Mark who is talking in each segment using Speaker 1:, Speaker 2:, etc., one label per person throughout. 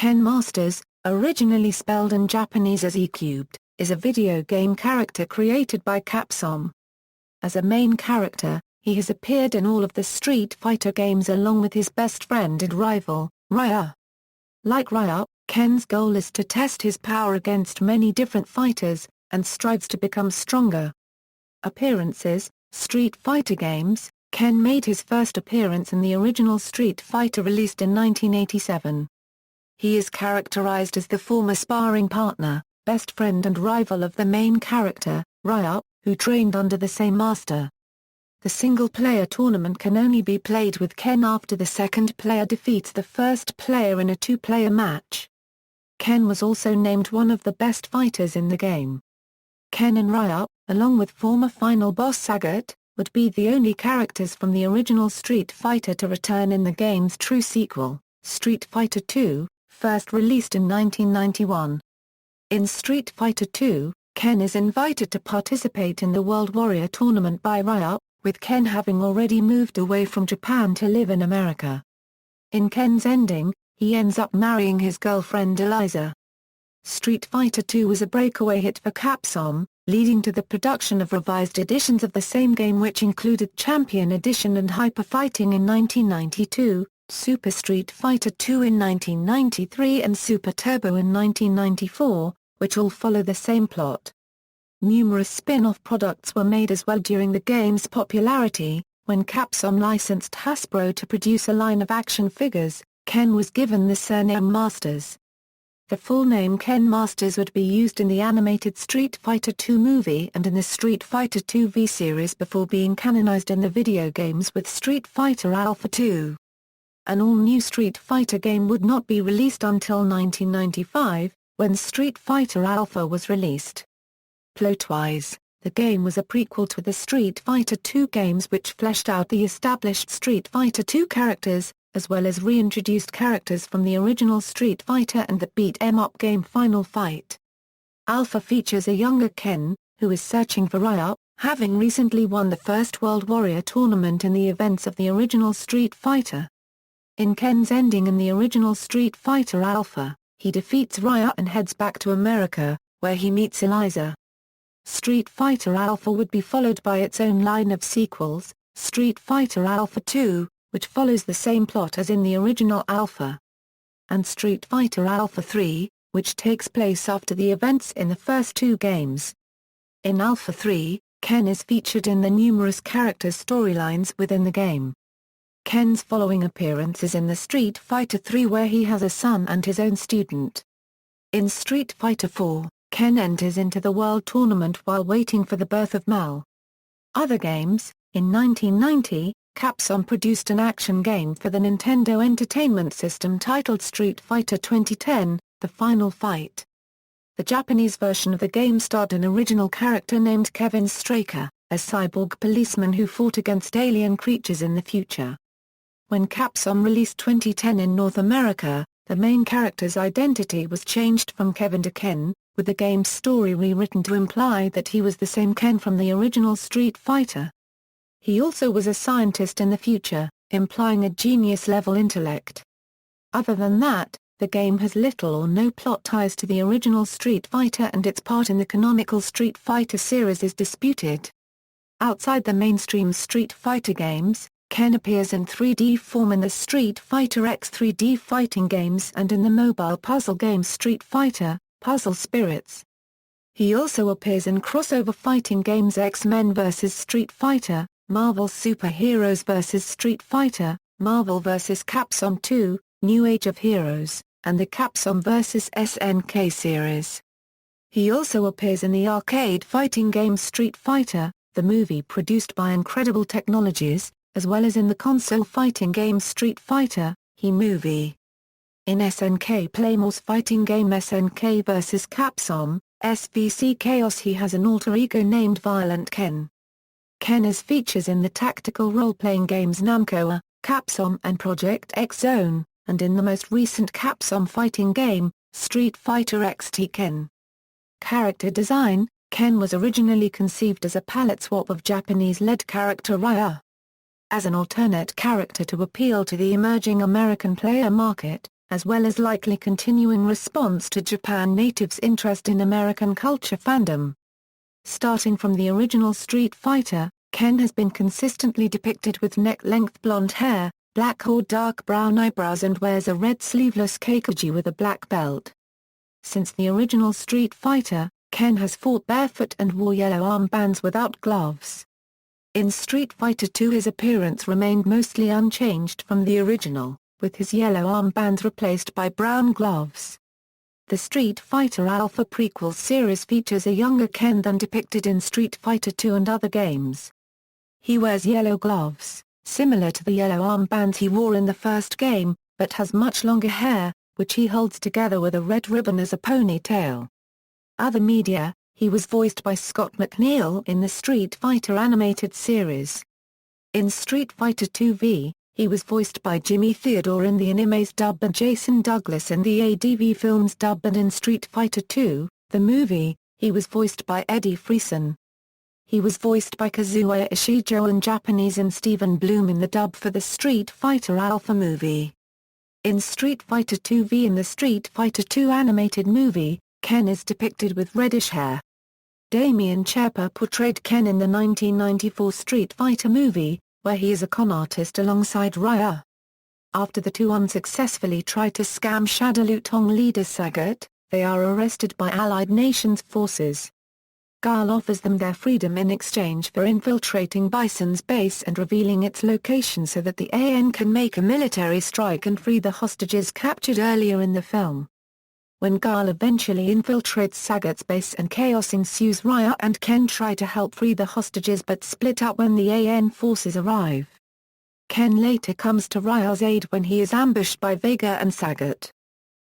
Speaker 1: Ken Masters, originally spelled in Japanese as E-cubed, is a video game character created by Capcom. As a main character, he has appeared in all of the Street Fighter games along with his best friend and rival, Ryu. Like Ryu, Ken's goal is to test his power against many different fighters, and strives to become stronger. Appearances: Street Fighter games. Ken made his first appearance in the original Street Fighter released in 1987. He is characterized as the former sparring partner, best friend and rival of the main character, Ryu, who trained under the same master. The single-player tournament can only be played with Ken after the second player defeats the first player in a two-player match. Ken was also named one of the best fighters in the game. Ken and Ryu, along with former final boss Sagat, would be the only characters from the original Street Fighter to return in the game's true sequel, Street Fighter II, first released in 1991. In Street Fighter II, Ken is invited to participate in the World Warrior Tournament by Ryu, with Ken having already moved away from Japan to live in America. In Ken's ending, he ends up marrying his girlfriend Eliza. Street Fighter II was a breakaway hit for Capcom, leading to the production of revised editions of the same game which included Champion Edition and Hyper Fighting in 1992, Super Street Fighter II in 1993 and Super Turbo in 1994, which all follow the same plot. Numerous spin-off products were made as well during the game's popularity. When Capcom licensed Hasbro to produce a line of action figures, Ken was given the surname Masters. The full name Ken Masters would be used in the animated Street Fighter II movie and in the Street Fighter II V-Series before being canonized in the video games with Street Fighter Alpha 2. An all-new Street Fighter game would not be released until 1995, when Street Fighter Alpha was released. Plot-wise, the game was a prequel to the Street Fighter II games which fleshed out the established Street Fighter II characters, as well as reintroduced characters from the original Street Fighter and the beat-em-up game Final Fight. Alpha features a younger Ken, who is searching for Ryu, having recently won the first World Warrior Tournament in the events of the original Street Fighter. In Ken's ending in the original Street Fighter Alpha, he defeats Ryu and heads back to America, where he meets Eliza. Street Fighter Alpha would be followed by its own line of sequels, Street Fighter Alpha 2, which follows the same plot as in the original Alpha. And Street Fighter Alpha 3, which takes place after the events in the first two games. In Alpha 3, Ken is featured in the numerous characters' storylines within the game. Ken's following appearance is in the Street Fighter 3 where he has a son and his own student. In Street Fighter 4, Ken enters into the World Tournament while waiting for the birth of Mal. Other games: in 1990, Capcom produced an action game for the Nintendo Entertainment System titled Street Fighter 2010, The Final Fight. The Japanese version of the game starred an original character named Kevin Straker, a cyborg policeman who fought against alien creatures in the future. When Capcom released 2010 in North America, the main character's identity was changed from Kevin to Ken, with the game's story rewritten to imply that he was the same Ken from the original Street Fighter. He also was a scientist in the future, implying a genius-level intellect. Other than that, the game has little or no plot ties to the original Street Fighter and its part in the canonical Street Fighter series is disputed. Outside the mainstream Street Fighter games, Ken appears in 3D form in the Street Fighter X 3D fighting games and in the mobile puzzle game Street Fighter, Puzzle Spirits. He also appears in crossover fighting games X-Men vs. Street Fighter, Marvel's Super Heroes vs. Street Fighter, Marvel vs. Capcom 2, New Age of Heroes, and the Capcom vs. SNK series. He also appears in the arcade fighting game Street Fighter, the movie produced by Incredible Technologies, as well as in the console fighting game Street Fighter, He Movie. In SNK Playmore's fighting game SNK vs. Capcom, SVC Chaos he has an alter ego named Violent Ken. Ken has features in the tactical role-playing games Namco, Capcom and Project X Zone, and in the most recent Capcom fighting game, Street Fighter XT Ken. Character design: Ken was originally conceived as a palette swap of Japanese-led character Ryu. As an alternate character to appeal to the emerging American player market, as well as likely continuing response to Japan natives' interest in American culture fandom. Starting from the original Street Fighter, Ken has been consistently depicted with neck-length blonde hair, black or dark brown eyebrows and wears a red sleeveless keijuchi with a black belt. Since the original Street Fighter, Ken has fought barefoot and wore yellow armbands without gloves. In Street Fighter II his appearance remained mostly unchanged from the original, with his yellow armbands replaced by brown gloves. The Street Fighter Alpha prequel series features a younger Ken than depicted in Street Fighter II and other games. He wears yellow gloves, similar to the yellow armbands he wore in the first game, but has much longer hair, which he holds together with a red ribbon as a ponytail. Other media, he was voiced by Scott McNeil in the Street Fighter animated series. In Street Fighter II-V, he was voiced by Jimmy Theodore in the anime's dub and Jason Douglas in the ADV film's dub, and in Street Fighter II, the movie, he was voiced by Eddie Friesen. He was voiced by Kazuya Ishijo in Japanese and Stephen Bloom in the dub for the Street Fighter Alpha movie. In Street Fighter II-V in the Street Fighter II animated movie, Ken is depicted with reddish hair. Damien Sherpa portrayed Ken in the 1994 Street Fighter movie, where he is a con artist alongside Ryu. After the two unsuccessfully try to scam Shadow Lutong leader Sagat, they are arrested by Allied nations' forces. Guile offers them their freedom in exchange for infiltrating Bison's base and revealing its location so that the AN can make a military strike and free the hostages captured earlier in the film. When Guile eventually infiltrates Sagat's base and chaos ensues, Ryu and Ken try to help free the hostages but split up when the AN forces arrive. Ken later comes to Ryu's aid when he is ambushed by Vega and Sagat.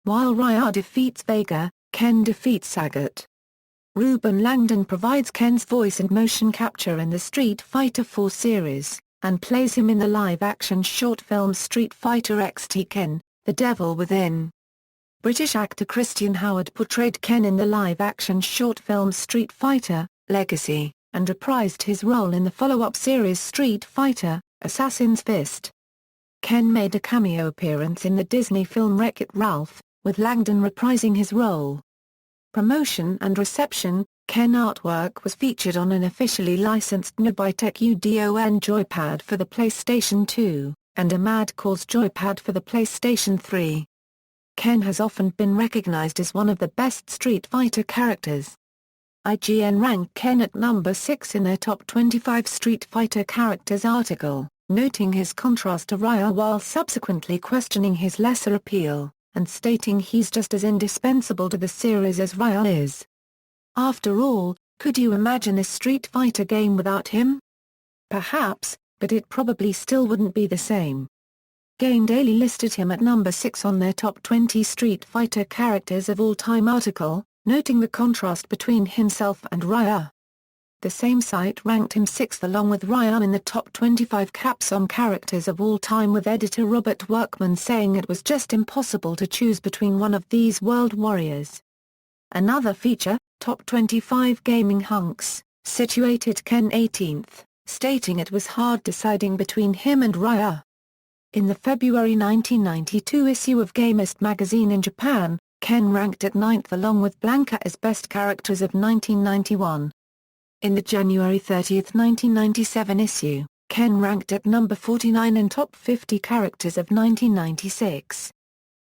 Speaker 1: While Ryu defeats Vega, Ken defeats Sagat. Ruben Langdon provides Ken's voice and motion capture in the Street Fighter IV series, and plays him in the live-action short film Street Fighter XT Ken, The Devil Within. British actor Christian Howard portrayed Ken in the live-action short film Street Fighter, Legacy, and reprised his role in the follow-up series Street Fighter, Assassin's Fist. Ken made a cameo appearance in the Disney film Wreck-It Ralph, with Langdon reprising his role. Promotion and reception, Ken artwork was featured on an officially licensed Nobitech UDON joypad for the PlayStation 2, and a Mad Cause joypad for the PlayStation 3. Ken has often been recognized as one of the best Street Fighter characters. IGN ranked Ken at number 6 in their top 25 Street Fighter characters article, noting his contrast to Ryu while subsequently questioning his lesser appeal, and stating he's just as indispensable to the series as Ryu is. After all, could you imagine a Street Fighter game without him? Perhaps, but it probably still wouldn't be the same. Game Daily listed him at number 6 on their top 20 Street Fighter characters of all time article, noting the contrast between himself and Ryu. The same site ranked him 6th along with Ryu in the top 25 Capcom characters of all time, with editor Robert Workman saying it was just impossible to choose between one of these world warriors. Another feature, Top 25 Gaming Hunks, situated Ken 18th, stating it was hard deciding between him and Ryu. In the February 1992 issue of Gamist magazine in Japan, Ken ranked at 9th along with Blanka as best characters of 1991. In the January 30, 1997 issue, Ken ranked at number 49 in top 50 characters of 1996.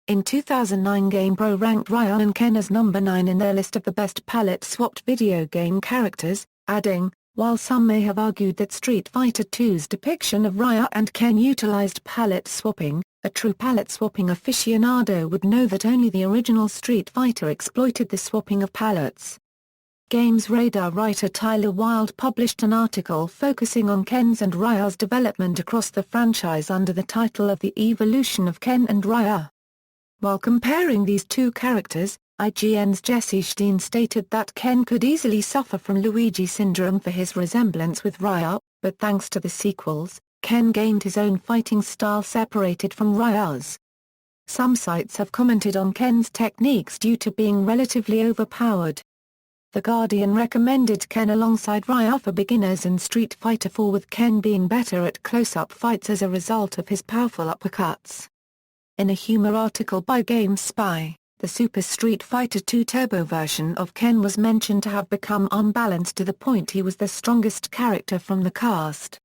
Speaker 1: In 2009 GamePro ranked Ryu and Ken as number 9 in their list of the best palette-swapped video game characters, adding, while some may have argued that Street Fighter II's depiction of Ryu and Ken utilized palette swapping, a true palette swapping aficionado would know that only the original Street Fighter exploited the swapping of palettes. Games Radar writer Tyler Wilde published an article focusing on Ken's and Ryu's development across the franchise under the title of The Evolution of Ken and Ryu. While comparing these two characters, IGN's Jesse Steen stated that Ken could easily suffer from Luigi syndrome for his resemblance with Ryu, but thanks to the sequels, Ken gained his own fighting style separated from Ryu's. Some sites have commented on Ken's techniques due to being relatively overpowered. The Guardian recommended Ken alongside Ryu for beginners in Street Fighter IV, with Ken being better at close-up fights as a result of his powerful uppercuts. In a humor article by GameSpy, the Super Street Fighter II Turbo version of Ken was mentioned to have become unbalanced to the point he was the strongest character from the cast.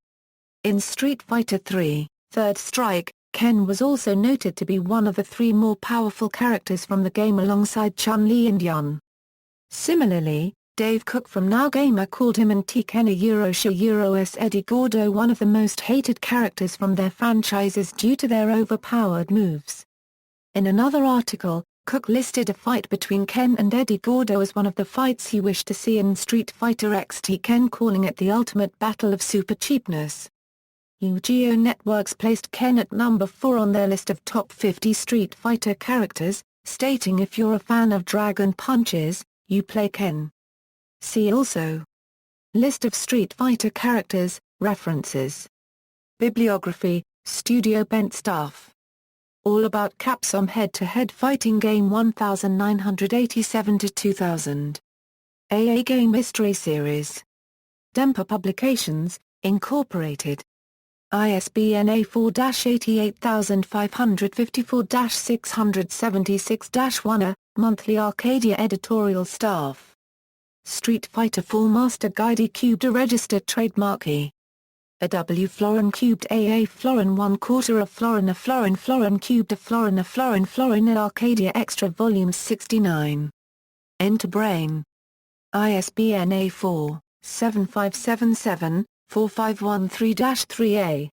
Speaker 1: In Street Fighter III, Third Strike, Ken was also noted to be one of the three more powerful characters from the game alongside Chun-Li and Yun. Similarly, Dave Cook from Now Gamer called him and Ken S. Eddie Gordo one of the most hated characters from their franchises due to their overpowered moves. In another article, Cook listed a fight between Ken and Eddie Gordo as one of the fights he wished to see in Street Fighter XT, Ken calling it the ultimate battle of super cheapness. Yu-Gi-Oh! Networks placed Ken at number 4 on their list of top 50 Street Fighter characters, stating if you're a fan of Dragon Punches, you play Ken. See also: List of Street Fighter characters, references. Bibliography, Studio Bent Stuff. All About Capcom Head-to-Head Fighting Game 1987-2000. AA Game History Series. Dempa Publications, Incorporated. ISBN A4-88554-676-1 Monthly Arcadia Editorial Staff. Street Fighter 4 Master Guide Cubed a registered trademark E. A W Florin Cubed AA Florin 1/4 of Florin a Florin Florin Cubed a Florin a Florin Florin at Arcadia Extra Volume 69. Enterbrain. ISBN A4-7577-4513-3A.